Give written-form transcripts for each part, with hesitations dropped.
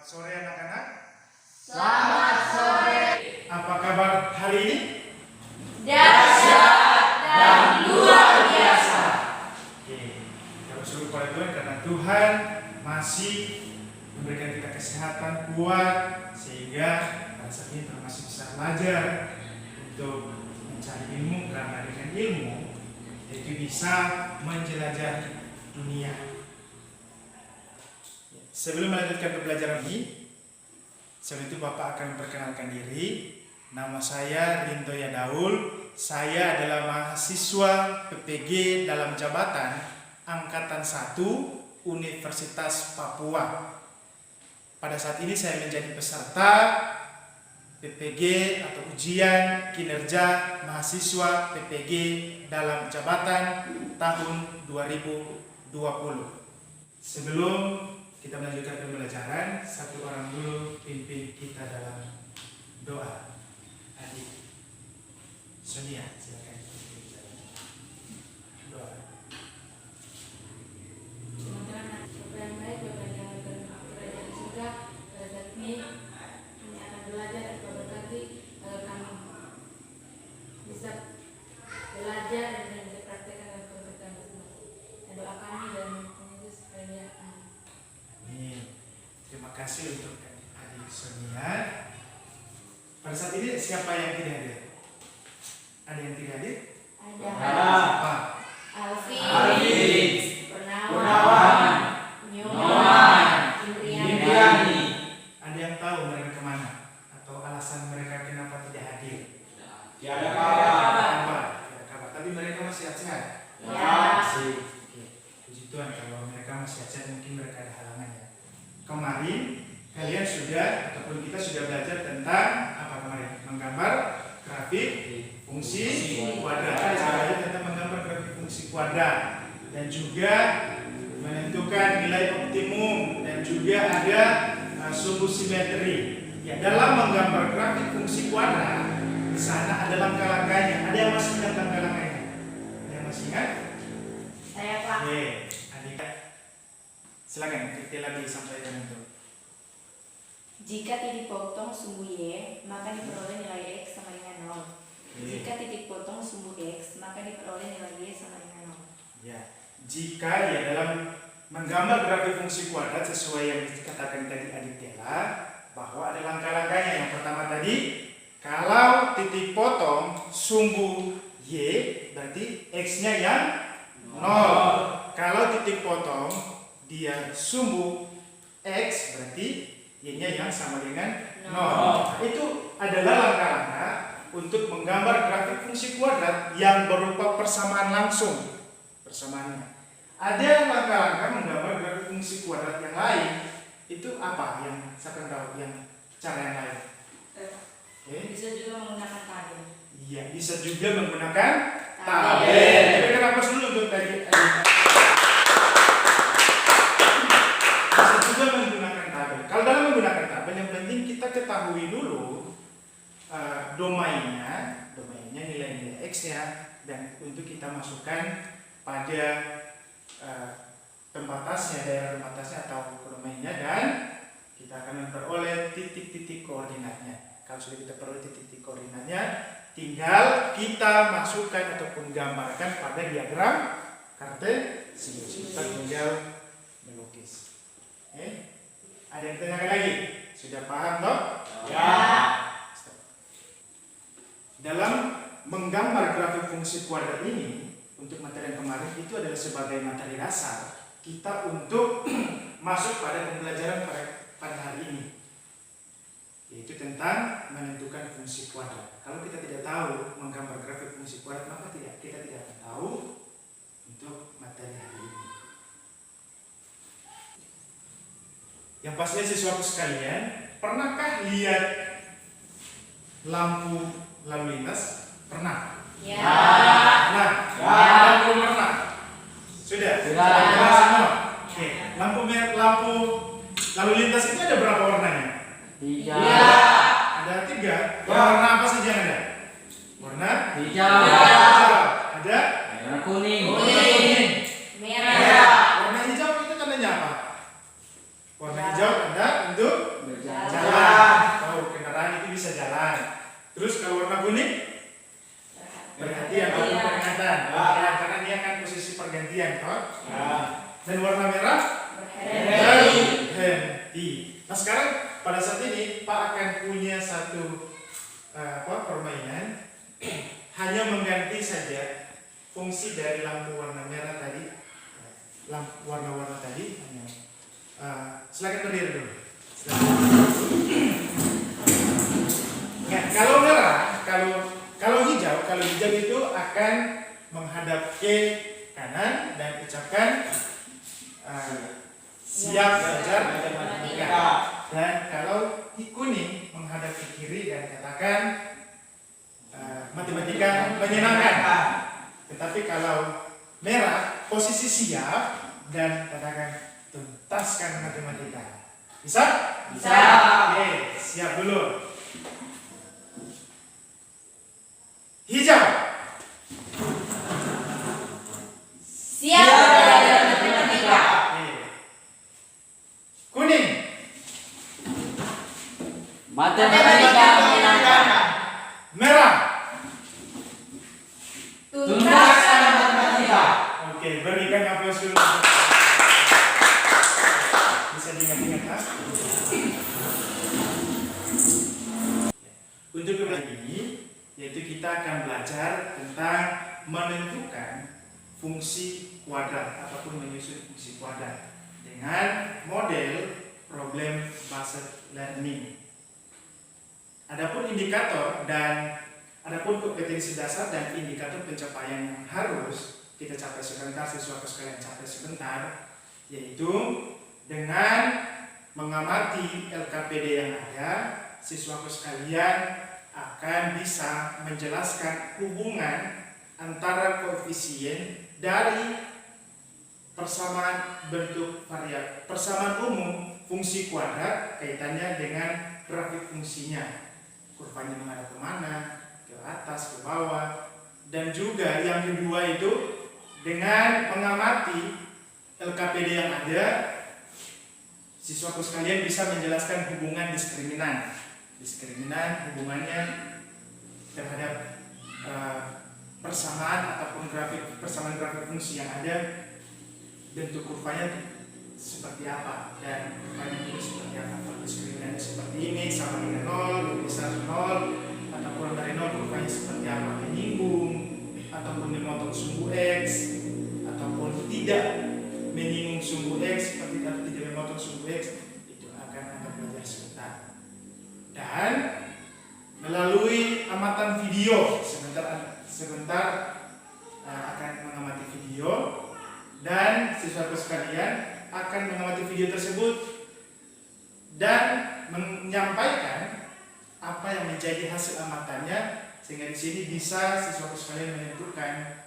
Selamat sore anak-anak. Selamat sore. Apa kabar hari ini? Dahsyat dan luar biasa. Oke, kita bersyukur pada Tuhan karena Tuhan masih memberikan kita kesehatan kuat sehingga pada saat ini kita masih bisa belajar untuk mencari ilmu, karena dengan ilmu itu bisa menjelajahi dunia. Sebelum melanjutkan pembelajaran ini, sebelum itu Bapak akan memperkenalkan diri. Nama saya Rinto Yadaul. Saya adalah mahasiswa PPG dalam jabatan Angkatan 1 Universitas Papua. Pada saat ini saya menjadi peserta PPG atau ujian kinerja mahasiswa PPG dalam jabatan tahun 2020. Sebelum kita melanjutkan pembelajaran, satu orang dulu pimpin kita dalam doa. Adik Sonia, silakan doa. Semoga Bapak yang baik, Bapak yang kerajaan surga, pada saat ini kami akan belajar dan berkati agar kami bisa belajar dan dipraktekkan dalam kehidupan bersama. Dan doa kami dan Yesus supaya Terima kasih untuk adik Sonia. Pada saat ini siapa yang tidak hadir? Ada yang tidak hadir? ada Siapa? Alfi, Purnawan, Nyoman, Indriani. Ada yang tahu mereka kemana? Atau alasan mereka kenapa tidak hadir? Tiada Kabar. Tidak kabar. Tapi mereka masih sehat. Ya. Oke. Puji Tuhan, kalau mereka masih sehat mungkin mereka ada halangan ya. Kemarin kalian sudah ataupun kita sudah belajar tentang apa kemarin? Menggambar grafik fungsi kuadrat. Kita belajar tentang menggambar grafik fungsi kuadrat dan juga menentukan nilai optimum dan juga ada sumbu simetri. Ya, dalam menggambar grafik fungsi kuadrat di sana ada langkah-langkahnya. Ada yang masih ingat langkah-langkahnya? Ada yang masih ingat? Saya Pak. Oke, adik. Silakan detail lagi sampaikan itu. Jika titik potong sumbu Y, maka diperoleh nilai X sama dengan 0. Jika titik potong sumbu X, maka diperoleh nilai Y sama dengan 0. Ya, jika ya dalam menggambar grafik fungsi kuadrat sesuai yang dikatakan tadi adik Tela, bahwa ada langkah-langkahnya. Yang pertama tadi, kalau titik potong sumbu Y, berarti X-nya yang 0. Kalau titik potong dia sumbu X, berarti Y-nya yang sama dengan 0. Itu adalah langkah-langkah untuk menggambar grafik fungsi kuadrat yang berupa persamaan langsung. Persamaannya. Ada langkah-langkah menggambar grafik fungsi kuadrat yang lain. Itu apa yang saya tahu yang cara yang lain? Oke. Bisa juga menggunakan tabel. Iya, bisa juga menggunakan tabel. Tapi kenapa dulu untuk tadi? Bisa juga menggunakan tabel. Kalau dalam menggunakan tabel, yang penting kita ketahui dulu domainnya nilai-nilai X-nya, dan untuk kita masukkan pada pembatasnya, daerah pembatasnya atau domainnya, dan kita akan memperoleh titik-titik koordinatnya. Kalau sudah kita peroleh titik-titik koordinatnya, tinggal kita masukkan ataupun gambarkan pada diagram kartesius. Kita tinggal melukis. Oke? Ada yang tanyakan lagi? Sudah paham toh? Ya. Dalam menggambar grafik fungsi kuadrat ini, untuk materi yang kemarin itu adalah sebagai materi dasar kita untuk masuk pada pembelajaran pada hari ini, yaitu tentang menentukan fungsi kuadrat. Kalau kita tidak tahu menggambar grafik fungsi kuadrat, maka kita tidak akan tahu untuk materi hari ini. Yang pastinya siswaku sekalian, pernahkah lihat lampu lalu lintas? Pernah? Ya. Pernah? Ya. Belum pernah? Sudah? Sudah. Jelas semua? Oke. Lampu lalu lintas itu ada berapa warnanya? 3. Ada 3. Warna apa saja yang ada? Warna Hijau. ada Warna kuning. Merah. warna hijau itu tandanya apa? Warna hijau tanda untuk Jalan. Oh, kendaraan itu bisa jalan. Terus kalau warna kuning perhatian atau peringatan. Ya, karena dia kan posisi pergantian, toh. Dan warna merah berhenti. Nah, sekarang pada saat ini Pak akan punya satu permainan, hanya mengganti saja fungsi dari lampu warna merah tadi, lampu warna-warna tadi. Silakan berdiri dulu. Nah, kalau merah, kalau hijau itu akan menghadap ke kanan dan ucapkan siap belajar matematika. Dan kalau kuning menghadap ke kiri dan katakan matematika menyenangkan. Tetapi kalau merah posisi siap dan katakan tuntaskan matematika. Bisa? Bisa. Oke, siap dulu. Hijau. Siap belajar matematika. Oke. Kuning. Matematika menyenangkan. Merah. Tuntaskan matematika. Oke, berikan aplaus dulu. Bisa diingat-ingat, ha? Untuk pembelajaran ini, yaitu kita akan belajar tentang menentukan fungsi kuadrat ataupun menyusun fungsi kuadrat dengan model problem based learning. Adapun indikator dan adapun kompetensi dasar dan indikator pencapaian yang harus kita capai sebentar, siswa sekalian capai sebentar, yaitu dengan mengamati LKPD yang ada, siswaku sekalian akan bisa menjelaskan hubungan antara koefisien dari persamaan bentuk variabel, persamaan umum fungsi kuadrat kaitannya dengan grafik fungsinya, kurvanya menghadap kemana, ke atas, ke bawah, dan juga yang kedua itu dengan mengamati LKPD yang ada, siswaku sekalian bisa menjelaskan hubungan diskriminan hubungannya terhadap persamaan ataupun persamaan grafik fungsi yang ada, bentuk kurvanya seperti apa dan kurvanya itu seperti apa. Kalau diskriminannya seperti ini, sama dengan 0, lebih besar 0, atau kurang dari 0, kurvanya seperti apa, menyinggung ataupun memotong sumbu X, ataupun tidak menyinggung sumbu X, seperti tidak memotong sumbu X, itu akan Anda belajar sebentar. Dan melalui amatan video, sebentar akan mengamati video, dan siswaku sekalian akan mengamati video tersebut dan menyampaikan apa yang menjadi hasil amatannya, sehingga di sini bisa siswaku sekalian menentukan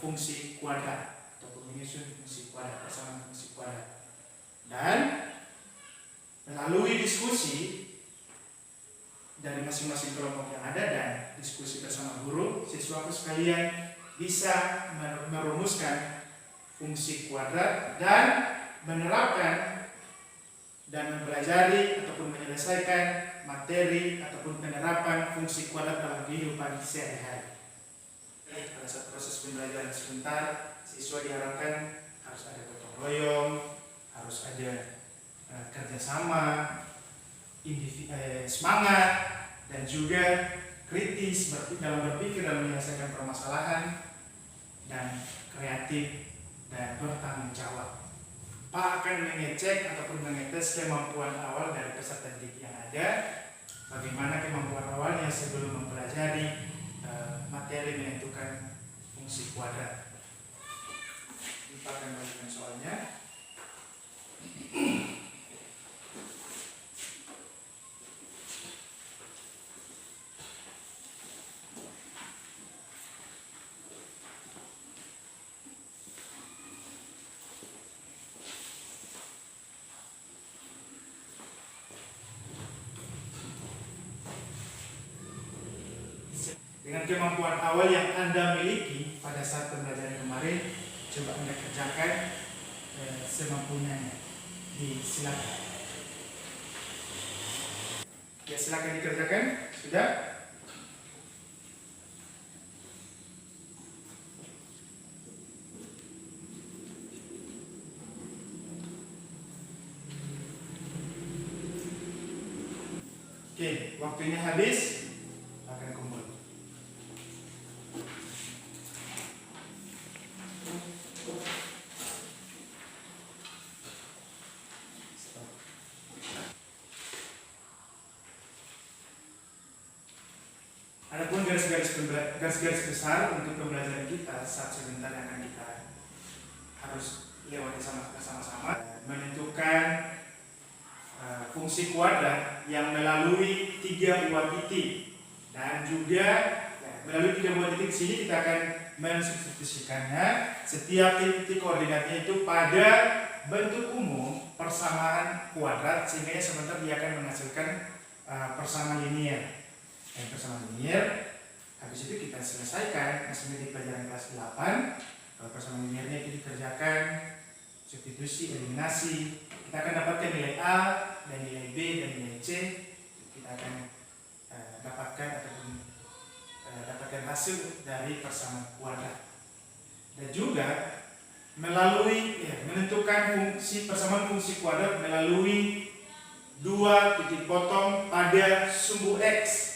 fungsi kuadrat ataupun menyusun fungsi kuadrat, persamaan fungsi kuadrat. Dan melalui diskusi dari masing-masing kelompok yang ada dan diskusi bersama guru, siswaku sekalian bisa merumuskan fungsi kuadrat dan menerapkan dan mempelajari ataupun menyelesaikan materi ataupun penerapan fungsi kuadrat dalam kehidupan sehari-hari. Pada saat proses pembelajaran sebentar, siswa diharapkan harus ada gotong royong, harus ada kerjasama, semangat, dan juga kritis dalam berpikir dan menyelesaikan permasalahan, dan kreatif dan bertanggung jawab. Pak akan mengecek ataupun mengetes kemampuan awal dari peserta didik yang ada, bagaimana kemampuan awalnya sebelum mempelajari materi menentukan fungsi kuadrat. Pak akan memberikan soalnya. Dengan kemampuan awal yang Anda miliki pada saat pembelajaran kemarin, coba Anda kerjakan semampunya. Silakan. Ya, silakan dikerjakan. Sudah? Oke, waktunya habis. Akan kumpul. Stop. Adapun garis-garis besar untuk pembelajaran kita saat sebentar yang akan kita harus lewati sama-sama, menentukan fungsi kuadrat yang melalui 3 buah titik, dan juga melalui 3 buah titik sini kita akan mensubstitusikannya setiap titik koordinatnya itu pada bentuk umum persamaan kuadrat, sehingga sebentar dia akan menghasilkan persamaan linear. Dan persamaan linear habis itu kita selesaikan masih di pelajaran kelas 8. Kalau persamaan linearnya itu dikerjakan substitusi, eliminasi, kita akan dapatkan nilai A dan nilai B dan nilai C. Kita akan dapatkan ataupun dapatkan hasil dari persamaan kuadrat. Dan juga melalui menentukan fungsi persamaan fungsi kuadrat melalui 2 titik potong pada sumbu X.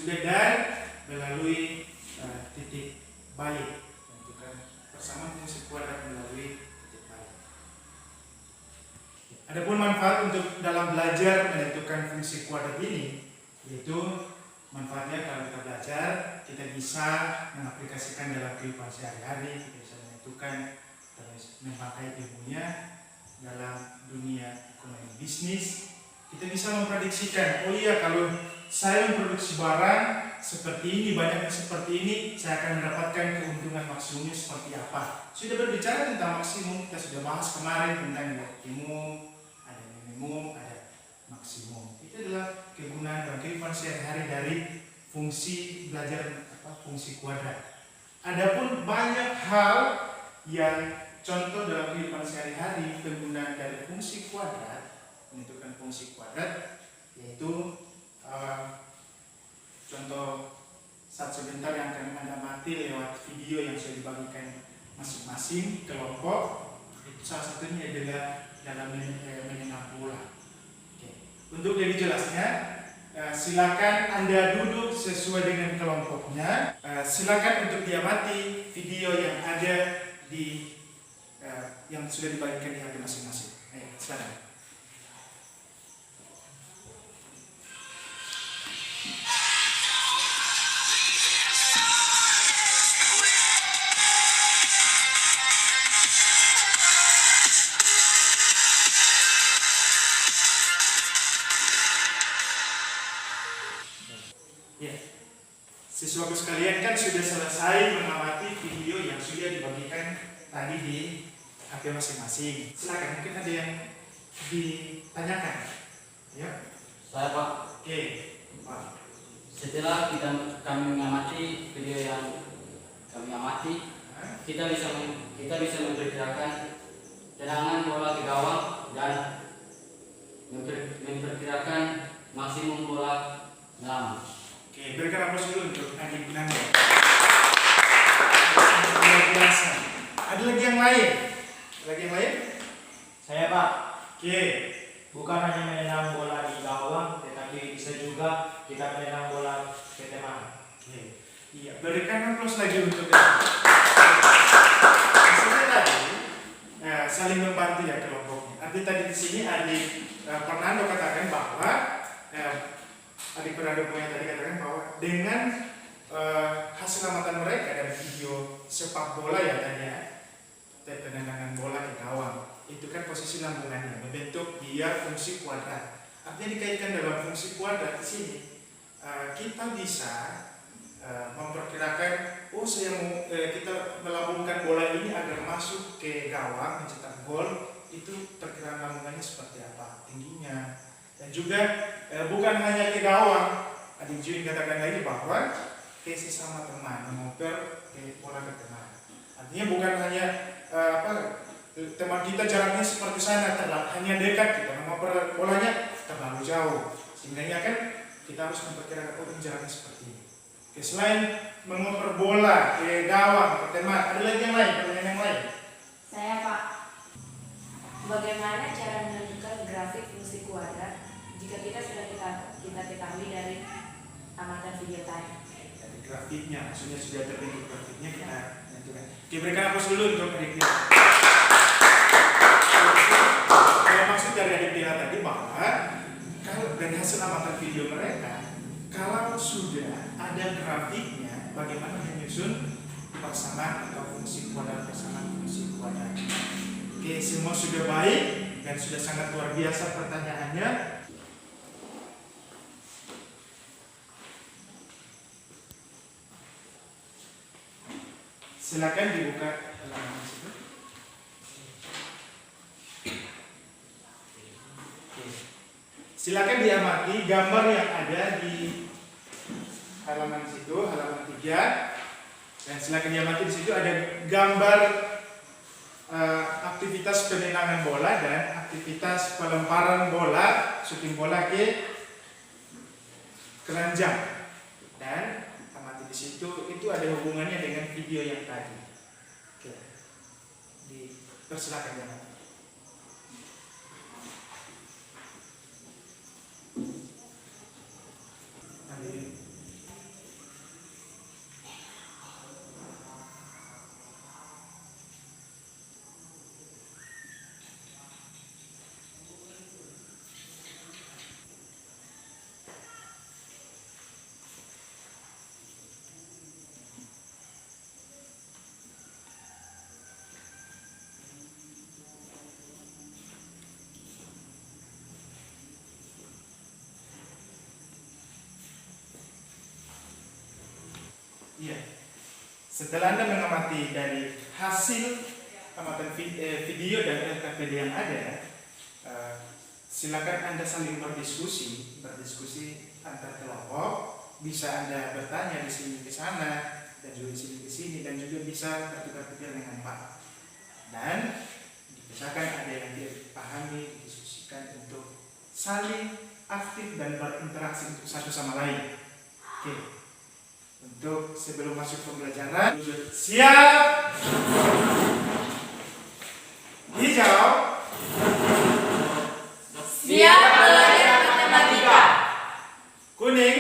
Juga dan melalui titik balik, menentukan persamaan fungsi kuadrat melalui titik balik. Adapun manfaat untuk dalam belajar menentukan fungsi kuadrat ini, yaitu manfaatnya kalau kita belajar kita bisa mengaplikasikan dalam kehidupan sehari-hari, kita bisa menentukan terus memakai ilmunya dalam dunia ekonomi bisnis. Kita bisa memprediksikan, oh iya kalau saya memproduksi barang seperti ini, banyaknya seperti ini, saya akan mendapatkan keuntungan maksimumnya seperti apa. Sudah berbicara tentang maksimum, kita sudah bahas kemarin tentang optimum, ada minimum, ada maksimum. Itu adalah kegunaan dalam kehidupan sehari-hari dari fungsi belajar fungsi kuadrat. Adapun banyak hal yang contoh dalam kehidupan sehari-hari penggunaan dari fungsi kuadrat, menentukan fungsi kuadrat, yaitu contoh saat sebentar yang akan Anda amati lewat video yang sudah dibagikan masing-masing kelompok. Itu salah satunya adalah dalam menyenang bola. Oke. Untuk lebih jelasnya, silakan Anda duduk sesuai dengan kelompoknya. Silakan untuk diamati video yang ada di yang sudah dibagikan di HP masing-masing. Ayo, silakan. Siswaku sekalian kan sudah selesai mengamati video yang sudah dibagikan tadi di HP masing-masing. Silakan, mungkin ada yang ditanyakan. Ya. Saya Pak. Oke, Pak. Setelah kami mengamati video yang kami amati, kita bisa memperkirakan tendangan bola ke gawang dan memperkirakan maksimum bola melamar. Oke, berikan aplaus dulu untuk Adi Gunanda. Luar biasa. Ada lagi yang lain? Saya Pak, Oke. bukan hanya menendang bola di gawang, tetapi bisa juga kita menendang bola ke teman. Oke. Iya, berikan aplaus lagi untuk dia. Maksudnya tadi saling membantu ya kelompoknya. Arti tadi di sini Adi Fernando katakan bahwa Adik Fernando punya tadi katakan bahwa dengan hasil amatan mereka dari video sepak bola ya tadi ya, tendangan bola ke gawang, itu kan posisi lambungannya membentuk dia fungsi kuadrat. Artinya dikaitkan dalam fungsi kuadrat di sini kita bisa memperkirakan, oh kita melambungkan bola ini agar masuk ke gawang mencetak gol, itu perkiraan lambungannya seperti apa, tingginya. Dan juga bukan hanya ke gawang, Adik Jun katakan lagi bahwa ke sesama teman, mengoper ke bola ke teman. Artinya bukan hanya teman kita jaraknya seperti sana, hanya dekat kita mengoper bolanya terlalu jauh. Sehingga kan kita harus memperkirakan jaraknya seperti ini. Oke, selain mengoper bola ke gawang, ke teman, ada lagi yang lain, pertanyaan yang lain? Saya Pak, bagaimana cara menentukan grafik fungsi kuadrat jika kita sudah kita ketahui dari amatan video tadi? Dari grafiknya, maksudnya sudah terbentuk grafiknya kita tentukan. Oke, berikan hapus dulu untuk adik Tira. Kalau maksud dari adik Tira tadi bahwa kalau dari hasil amatan video mereka, kalau sudah ada grafiknya, bagaimana menyusun persamaan atau fungsi kuadrat persamaan fungsi kuadrat. Oke, semua sudah baik dan sudah sangat luar biasa pertanyaannya. Silakan dibuka halaman situ. Oke. Silakan diamati gambar yang ada di halaman situ, halaman 3. Dan silakan diamati di situ ada gambar aktivitas penenangan bola dan aktivitas pelemparan bola, syuting bola ke keranjang. Dan amati di situ, itu ada hubungannya dengan video yang tadi. Oke. Dipersilakan diamati. Iya. Setelah Anda mengamati dari hasil amatan video dan LKPD yang ada, silakan Anda saling berdiskusi antar kelompok. Bisa Anda bertanya di sini ke sana dan juga di sini ke sini, dan juga bisa bertukar pikiran dengan Pak. Dan dipisahkan, ada yang dipahami, didiskusikan untuk saling aktif dan berinteraksi untuk satu sama lain. Oke. Untuk sebelum masuk pembelajaran, siap. Hijau. Siap belajar matematika. Kuning.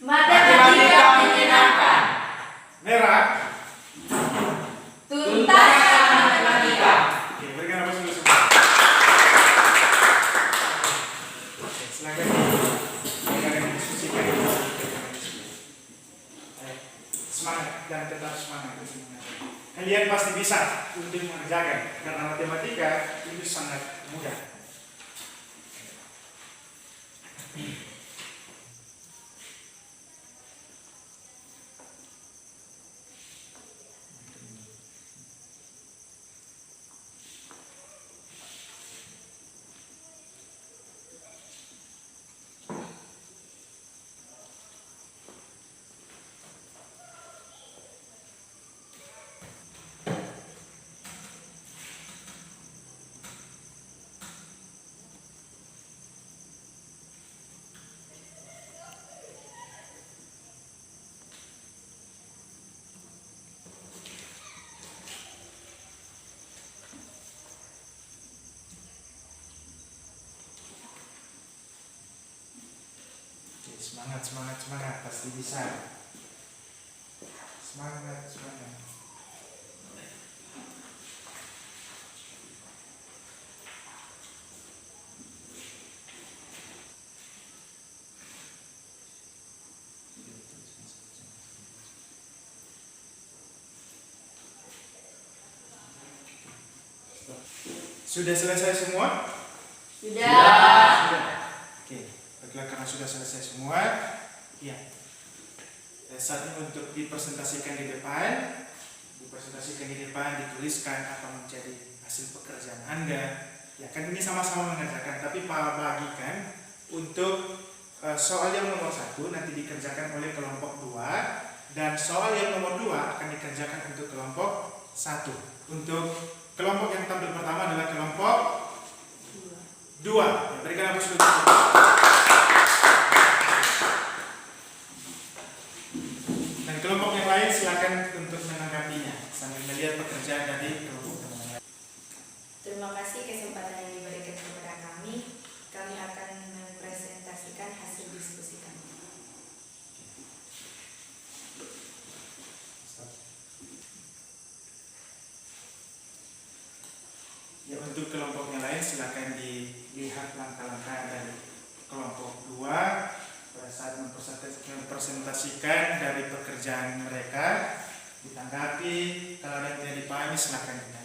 Matematika menyenangkan. Merah. Tuntaskan matematika. Oke, berikan apa dulu semua. Oke, silakan. Semangat dan tetap semangat. Kalian pasti bisa untuk mengerjakan, karena matematika itu sangat mudah. Semangat, semangat, semangat, pasti bisa. Semangat, semangat. Sudah selesai semua? Sudah. Oke, baiklah, karena sudah selesai semua, ya. Saat ini untuk dipresentasikan di depan, dituliskan apa menjadi hasil pekerjaan Anda. Ya kan ini sama-sama mengerjakan, tapi Pak bagikan untuk soal yang nomor 1 nanti dikerjakan oleh kelompok 2, dan soal yang nomor 2 akan dikerjakan untuk kelompok 1. Untuk kelompok yang tampil pertama adalah kelompok 2. Berikan hapus dulu. Dan kelompok yang lain silakan untuk menanggapinya sambil melihat pekerjaan dari kelompok yang lain. Terima kasih kesempatan yang diberikan kepada kami. Kami akan mempresentasikan hasil diskusi kami. Ya, untuk kelompok yang lain silakan dilihat langkah-langkah dari kelompok 2 pada saat mempresentasikan dari pekerjaan mereka. Ditanggapi, kalau ada yang tidak dipahami silakan ditanyakan.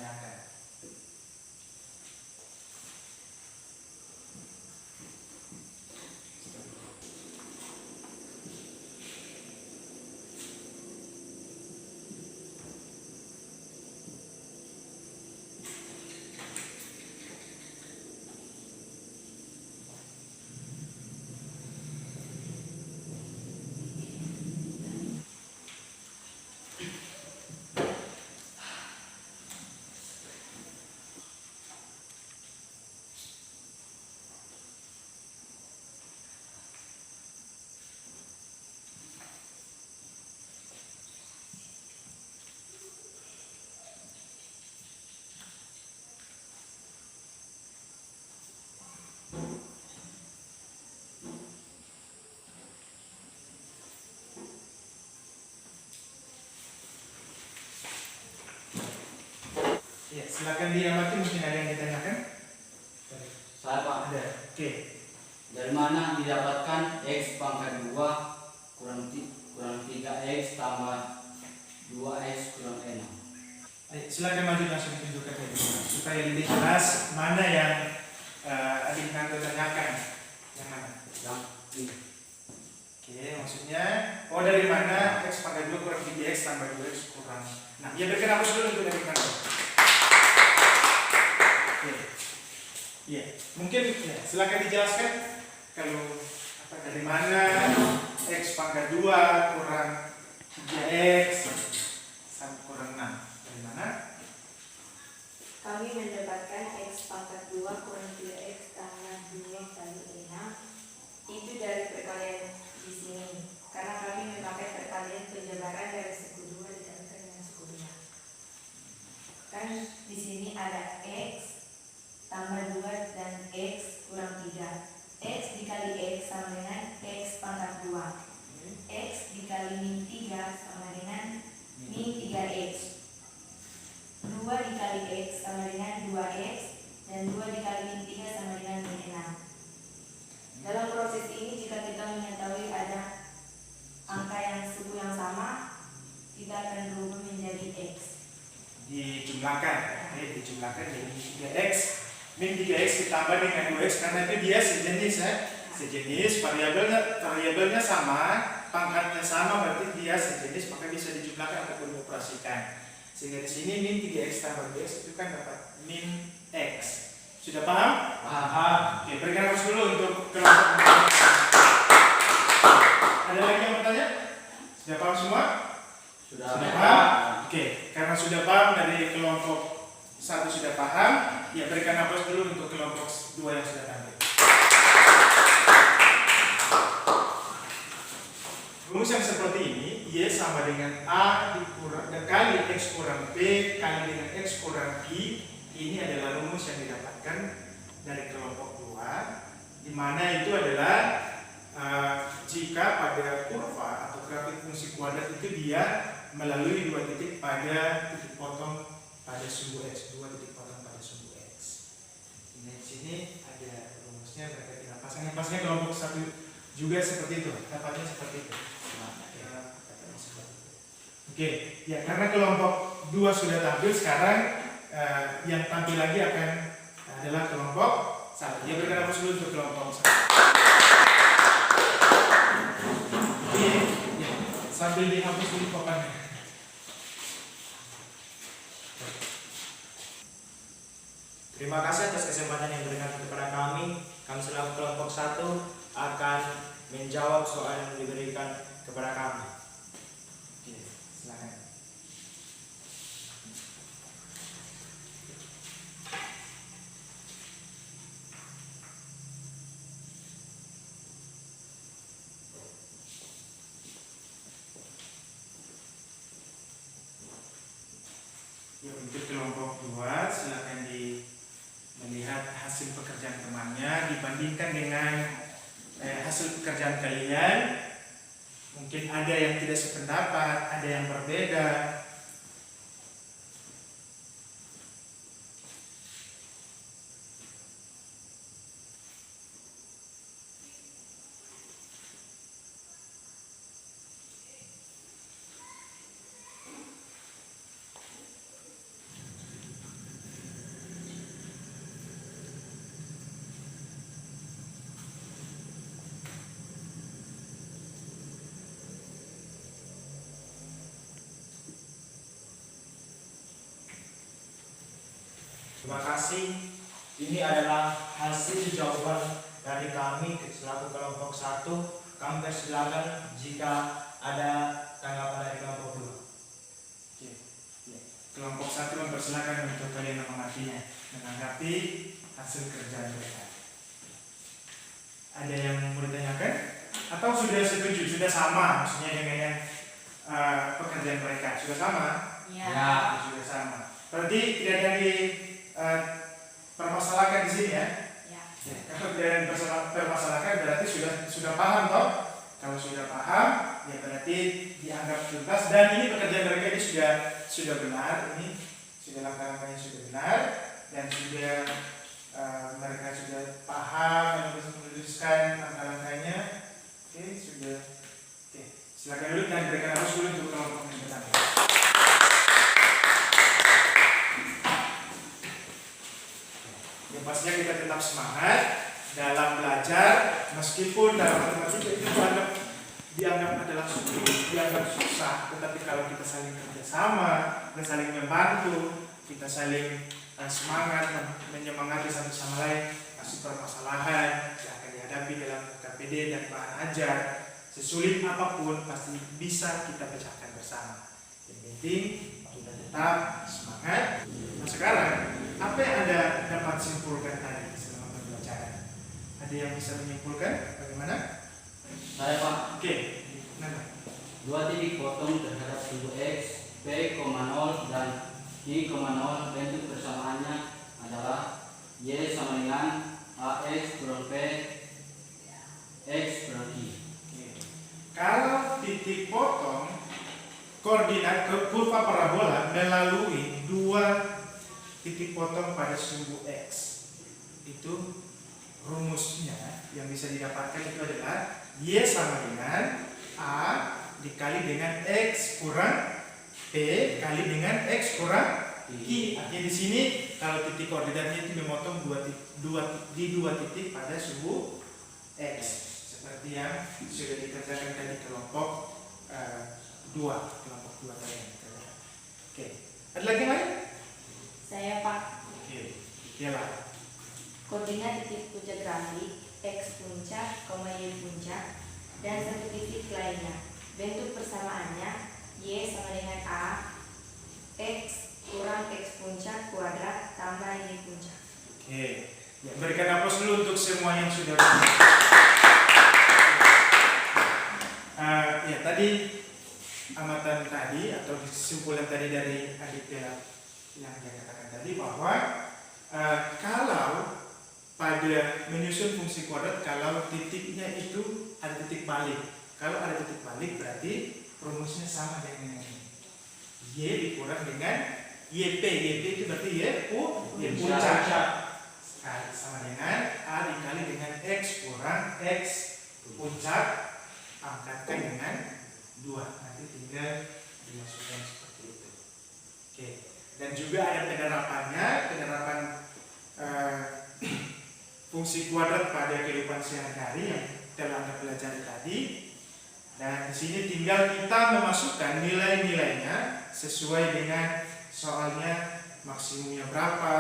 Ya, silakan diamati, mungkin ada yang ditanyakan. Saya Pak, Ada. Oke. dari mana didapatkan X pangkat 2 kurang 3X tambah 2X kurang 6? Ayo, silakan maju langsung tunjukkan ya, supaya lebih jelas mana yang adik nanti tanyakan. Yang mana? Yang ini. Oke, maksudnya dari mana X pangkat 2 kurang 3X tambah 2X kurang. Nah, ya berikan hapus dulu untuk dari mana. Oke. Iya, mungkin ya, silakan dijelaskan kalau dari mana X pangkat 2 kurang 3X sampai kurang 6. Dari mana? Kami mendapatkan X pangkat 2 kurang 3X tambah 2 kali 6 itu dari perkalian di sini. Karena kami memakai perkalian penjabaran dari suku 2 dikalikan dengan suku 2. Kan di sini ada X tambah 2 dan X kurang 3. X dikali X sama dengan X pangkat 2. X dikali min 3 sama dengan min 3X. 2 dikali X sama dengan 2X. Dan 2 dikali min 3 sama dengan min 6. Dalam proses ini jika kita mengetahui ada angka yang suku yang sama, kita akan berubah menjadi X. Dijumlahkan, dijumlahkan jadi 3X. Min 3X ditambah dengan 2X karena itu dia sejenis ya. Sejenis, variabelnya sama, pangkatnya sama, berarti dia sejenis, maka bisa dijumlahkan ataupun dioperasikan. Sehingga di sini min 3X tambah 2X itu kan dapat min X. Sudah paham? Paham. Oke, berikan hapus dulu untuk kelompok. Ada lagi yang bertanya? Sudah paham semua? Sudah Paham? Oke, karena sudah paham dari kelompok 1 sudah paham, ya berikan hapus dulu untuk kelompok 2 yang sudah tampil. Rumus yang seperti ini, Y sama dengan A kali X kurang B kali dengan X kurang I. Ini adalah rumus yang didapatkan dari kelompok 2, di mana itu adalah jika pada kurva atau grafik fungsi kuadrat itu dia melalui 2 titik pada titik potong pada sumbu X, 2 titik potong pada sumbu X. Ini di sini ada rumusnya berkaitan dengan pasangnya kelompok 1 juga seperti itu, dapatnya seperti itu. Oke, ya karena kelompok 2 sudah tampil, sekarang yang tampil lagi adalah kelompok 1. Ya berikan hapus dulu untuk kelompok 1. Oke, ya, sambil dihapus dulu papannya. Terima kasih atas kesempatan yang diberikan kepada kami. Kami selaku kelompok 1 akan menjawab soal yang diberikan kepada kami. Oke, silakan. dibandingkan dengan hasil pekerjaan kalian, mungkin ada yang tidak sependapat, ada yang berbeda. Terima kasih. Ini adalah hasil jawaban dari kami selaku kelompok 1. Kami persilakan jika ada tanggapan dari kelompok 2. Oke. Ya. Kelompok 1 mempersilahkan untuk kalian mengamatinya, menanggapi hasil kerjaan mereka. Ada yang mau ditanyakan? Atau sudah setuju, sudah sama maksudnya dengan yang pekerjaan mereka? Sudah sama? Ya. Sudah sama. Berarti tidak ada di permasalahkan di sini ya? Ya. Ya. Kalau tidak ada permasalahkan berarti sudah paham toh? Kalau sudah paham, ya berarti dianggap tuntas dan ini pekerjaan mereka ini sudah benar, ini sudah langkah-langkahnya sudah benar dan sudah mereka sudah paham dan bisa menuliskan langkah-langkahnya. Oke, sudah. Oke, silakan dulu dan berikan arus dulu untuk kelompok yang pertama. Yang pastinya kita tetap semangat dalam belajar meskipun dalam matematika itu dianggap adalah sulit, dianggap susah, tetapi kalau kita saling kerjasama, kita saling membantu, kita saling semangat dan menyemangati satu sama lain, pasti permasalahan yang akan dihadapi dalam KPD dan bahan ajar sesulit apapun pasti bisa kita pecahkan bersama. Yang penting kita tetap semangat. Nah sekarang apa yang Anda dapat simpulkan tadi selama pembelajaran? Ada yang bisa menyimpulkan bagaimana? Saya Pak. Oke, mana? 2 titik potong terhadap sumbu X, P, 0 dan Y,0 bentuk persamaannya adalah Y sama dengan AX kurang P X kurang Y. Oke. Kalau titik potong koordinat ke kurva parabola melalui 2 titik potong pada sumbu X, itu rumusnya yang bisa didapatkan itu adalah Y sama dengan A dikali dengan X kurang P kali dengan X kurang I. Artinya di sini kalau titik koordinatnya itu memotong di dua titik pada sumbu X, seperti yang sudah dikerjakan tadi kelompok 2 tadi. Oke, ada lagi yang lain? Saya Pak. Oke, iyalah. Koordinat titik puncak grafik X puncak, Y puncak, dan satu titik lainnya. Bentuk persamaannya Y sama dengan A X kurang X puncak kuadrat tambah Y puncak. Oke, ya, berikan aplaus dulu untuk semua yang sudah ya tadi amatan tadi atau kesimpulan tadi dari Aditya yang dia katakan tadi bahwa kalau pada menyusun fungsi kuadrat, kalau titiknya itu ada titik balik. Kalau ada titik balik berarti rumusnya sama dengan ini. Y dikurang dengan YP. YP itu berarti Y puncak. Sama dengan A dikali dengan X kurang X puncak, angkatkan dengan 2. Nanti tinggal dimasukkan seperti itu. Oke. Dan juga ada penerapan fungsi kuadrat pada kehidupan sehari-hari yang telah Anda pelajari tadi. Dan di sini tinggal kita memasukkan nilai-nilainya sesuai dengan soalnya, maksimumnya berapa,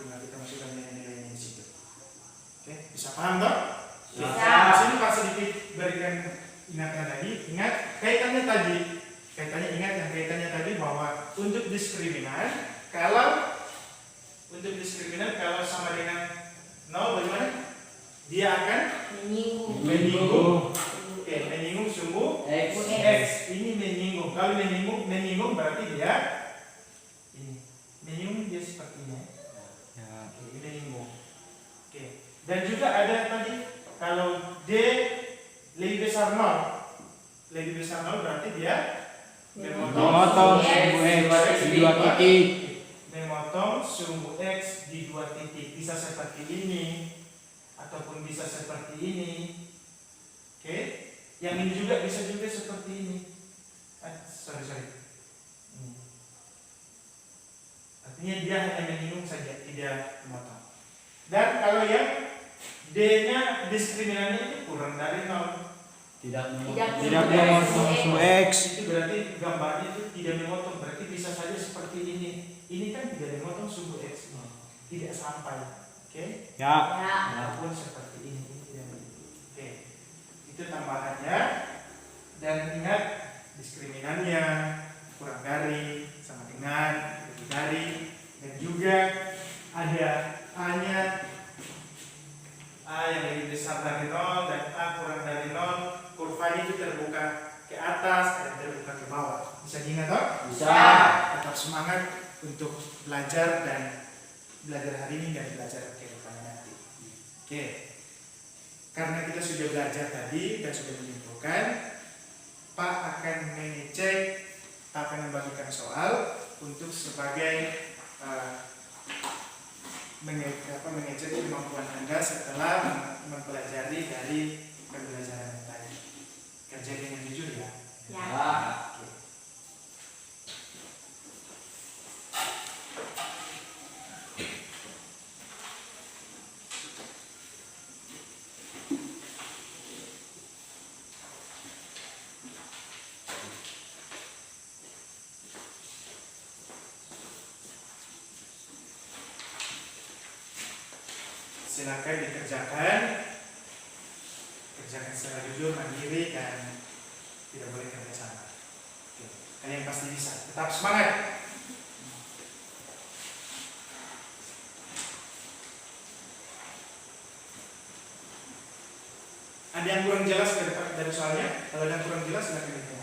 tinggal kita masukkan nilai-nilainya di situ. Oke, bisa paham toh? Bisa. Di sini Pak sedikit berikan ingatkan tadi, ingat kaitannya tadi bahwa untuk diskriminan kalau sama dengan 0 bagaimana? Dia akan menyinggung. Oke, menyinggung sumbu X. Ini menyinggung. Kalau menyinggung berarti dia ini. Menyinggung dia seperti ini. Ya. Oke, menyinggung. Oke. Dan juga ada tadi kalau D lebih besar 0 berarti dia Memotong sumbu X di 2 titik. memotong sumbu X di 2 titik. Bisa seperti ini ataupun bisa seperti ini. Oke. Yang ini juga bisa juga seperti ini. Sorry. Artinya dia hanya menyinggung saja, tidak memotong. Dan kalau yang D-nya diskriminannya itu kurang dari 0, Tidak Tidak memotong sumbu X. itu berarti gambarnya itu tidak memotong, berarti bisa saja seperti ini. Ini kan tidak memotong sumbu X, tidak sampai. Oke? Ya. Ataupun seperti ini tidak begitu. Oke. Itu tambahannya. Dan ingat diskriminannya kurang dari, sama dengan, lebih dari, dan juga ada A-nya, A yang lebih besar dari 0 dan A kurang dari 0. Kurvanya itu terbuka ke atas dan terbuka ke bawah. Bisa diingat toh? Bisa. Tetap semangat untuk belajar dan belajar hari ini dan belajar ke depannya nanti. Oke. Karena kita sudah belajar tadi dan sudah menyimpulkan, Pak akan mengecek, Pak akan membagikan soal untuk sebagai mengecek kemampuan Anda setelah mempelajari dari pembelajaran tadi. Kerja dengan jujur ya. Ya. Oke. Silakan dikerjakan secara jujur, mandiri, dan tidak boleh kerja sama. Oke. Kalian pasti bisa, tetap semangat. Ada yang kurang jelas dari soalnya? Kalau ada yang kurang jelas silakan ditanyakan.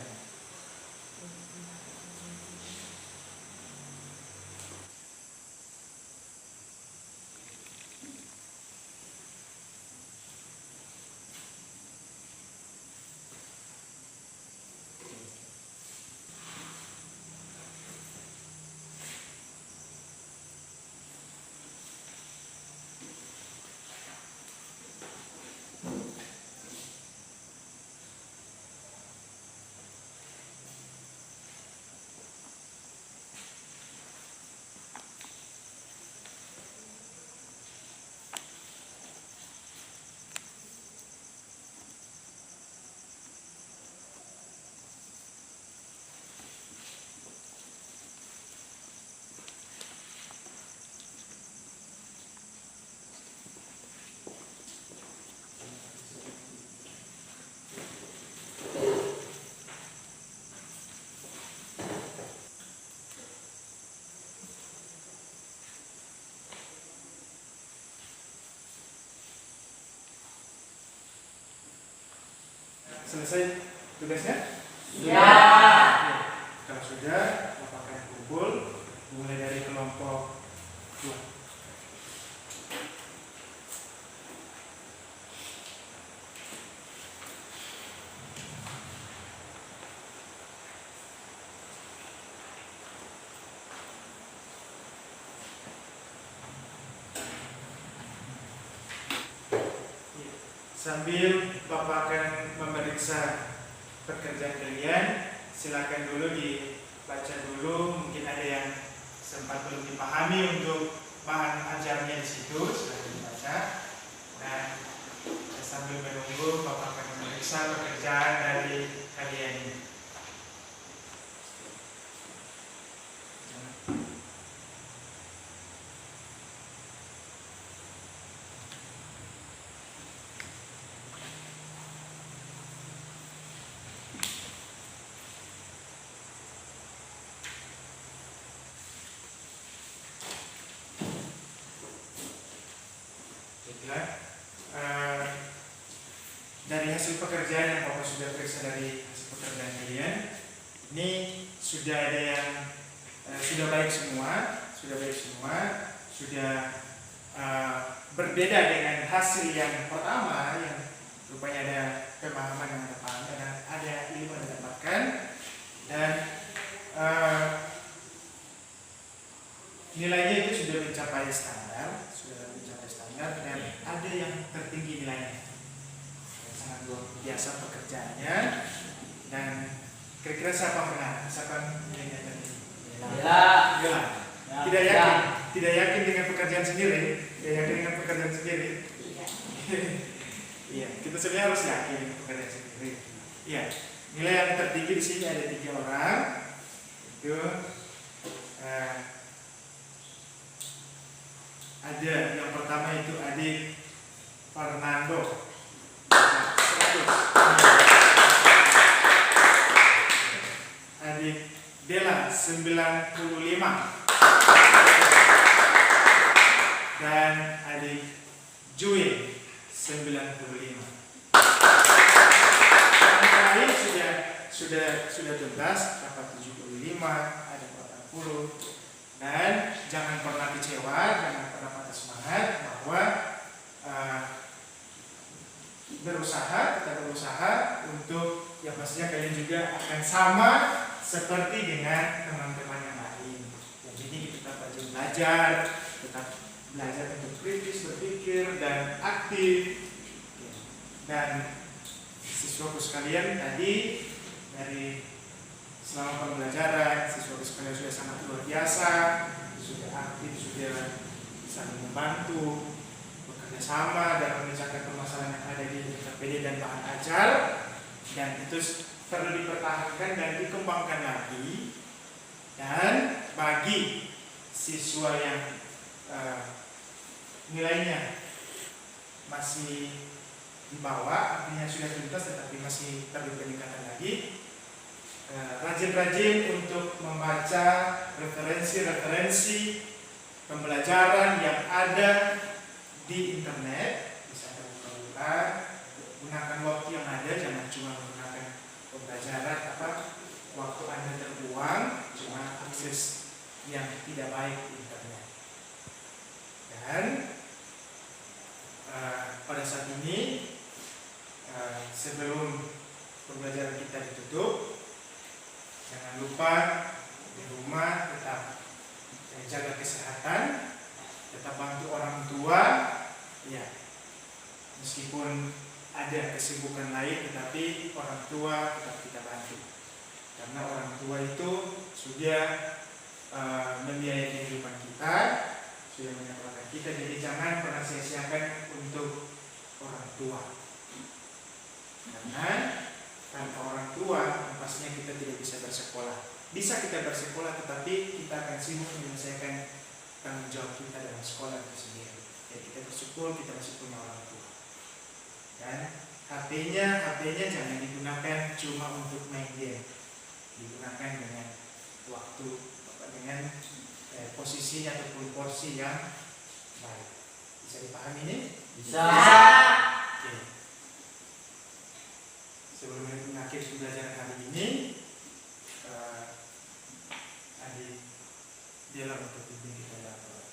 Selesai tugasnya? Ya. Kalau sudah, Bapak akan kumpul mulai dari kelompok 2. Sambil Bapak akan memeriksa pekerjaan kalian, silakan dulu dibaca dulu. Mungkin ada yang sempat belum dipahami untuk bahan ajarnya di situ, silakan dibaca. Dan sambil menunggu, Bapak akan memeriksa pekerjaan dari kalian ini. Dari hasil pekerjaan yang Bapak sudah periksa dari hasil pekerjaan kalian, ini sudah ada yang sudah baik semua, sudah berbeda dengan hasil yang pertama yang rupanya ada pemahaman yang ada ilmu yang didapatkan, dan nilainya itu sudah mencapai standar, dan ada yang tertinggi nilainya, sangat luar biasa pekerjaannya. Dan kira-kira siapa menang? Siapa nilainya tertinggi? Bella. Bella. Ya. Tidak yakin, tidak yakin dengan pekerjaan sendiri, Iya, kita sebenarnya harus yakin dengan pekerjaan sendiri. Iya, nilai yang tertinggi di sini ada 3 orang. Itu ada yang pertama itu adik Fernando 100, adik Dela 95, dan adik Jui 95. Yang lain sudah tuntas, dapat 75, ada 40. Dan jangan pernah kecewa, jangan pernah patah semangat, bahwa kita berusaha untuk yang pastinya kalian juga akan sama seperti dengan teman-teman yang lain. Jadi kita tetap belajar untuk kritis berpikir dan aktif. Dan siswaku sekalian tadi dari selama pembelajaran, siswaku sekalian sudah sangat luar biasa, sudah aktif, sudah saling membantu, bekerja sama dalam memecahkan permasalahan yang ada di PPD dan bahan ajar, dan itu perlu dipertahankan dan dikembangkan lagi. Dan bagi siswa yang nilainya masih di bawah, artinya sudah tuntas tetapi masih perlu peningkatan lagi, rajin-rajin untuk membaca referensi-referensi pembelajaran yang ada di internet. Bisa terbuka, gunakan waktu yang ada, jangan cuma menggunakan pembelajaran waktu Anda terbuang cuma akses yang tidak baik di internet. Dan pada saat ini sebelum pembelajaran kita ditutup, jangan lupa di rumah tetap jaga kesehatan, tetap bantu orang tua, ya. Meskipun ada kesibukan lain, tetapi orang tua tetap kita bantu, karena orang tua itu sudah membiayai kehidupan kita, sudah menyekolahkan kita. Jadi jangan pernah sia-siakan untuk orang tua, karena tanpa orang tua pastinya kita tidak bisa bersekolah. Bisa kita bersekolah, tetapi kita akan sibuk menyelesaikan tanggung jawab kita dalam sekolah itu sendiri. Jadi kita bersyukur kita masih punya orang tua. Dan HP-nya jangan digunakan cuma untuk main game, digunakan dengan waktu, dengan posisinya ataupun porsi yang baik. Bisa dipahami ini? Bisa. Oke. Sebelum mengakhiri pembelajaran hari ini, adik Dela untuk pimpin kita dalam doa.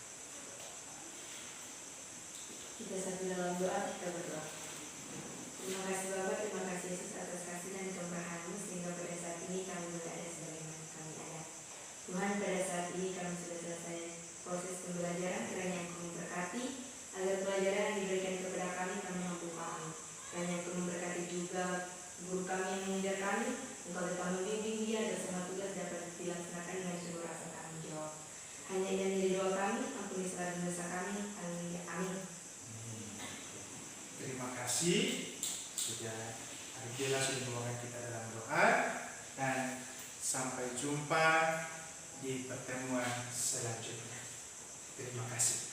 Kita satu dalam doa, kita berdoa. Terima kasih Bapak, terima kasih Yesus atas kasih dan kemurahan-Mu sehingga pada saat ini kami boleh ada sebagaimana kami ada. Tuhan, pada saat ini kami sudah selesai proses pembelajaran, kiranya Engkau memberkati agar pelajaran yang diberikan kepada kami mampu paham. Kiranya Engkau memberkati juga guru kami yang mengajar kami, Engkau tetap membimbing dia agar semua tugas dapat dilaksanakan dengan seluruh rasa tanggung jawab. Hanya ini menjadi doa kami, ampuni segala dosa kami. Haleluya. Amin. Terima kasih sudah adik Dela sudah membawakan kita dalam doa, dan sampai jumpa di pertemuan selanjutnya. Terima kasih.